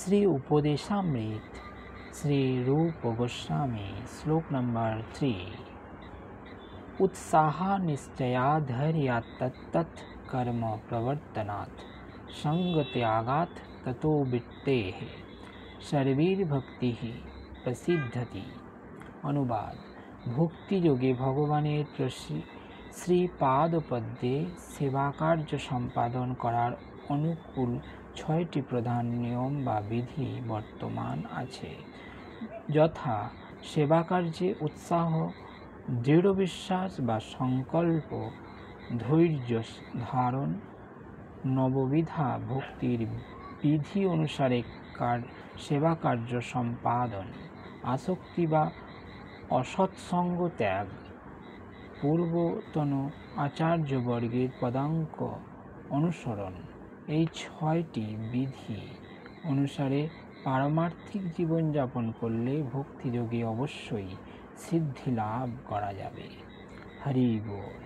श्री उपदेशामृत श्री रूप गोस्वामी श्लोक नंबर 3। उत्साह निश्चयाधैर्यात् तत्तत् कर्म प्रवर्तनात् संग त्यागात् ततो वित्तेः सर्वीर्भक्तिः प्रसिद्धति। अनुवाद। ভক্তি যোগে ভগবানের শ্রীপাদপদ্মে সেবাকার্য সম্পাদন করার অনুকূল 6টি প্রধান নিয়ম বা বিধি বর্তমান আছে, যথা সেবাকার্যে উৎসাহ, দৃঢ় বিশ্বাস বা সংকল্প, ধৈর্য ধারণ, নববিধা ভক্তির বিধি অনুসারে সেবাকার্য সম্পাদন, আসক্তি বা অসৎসঙ্গ ত্যাগ, পূর্বতন আচার্যবর্গের পদাঙ্ক অনুসরণ। এই 6টি বিধি অনুসারে পারমার্থিক জীবনযাপন করলে ভক্তিযোগে অবশ্যই সিদ্ধি লাভ করা যাবে। হরি বল।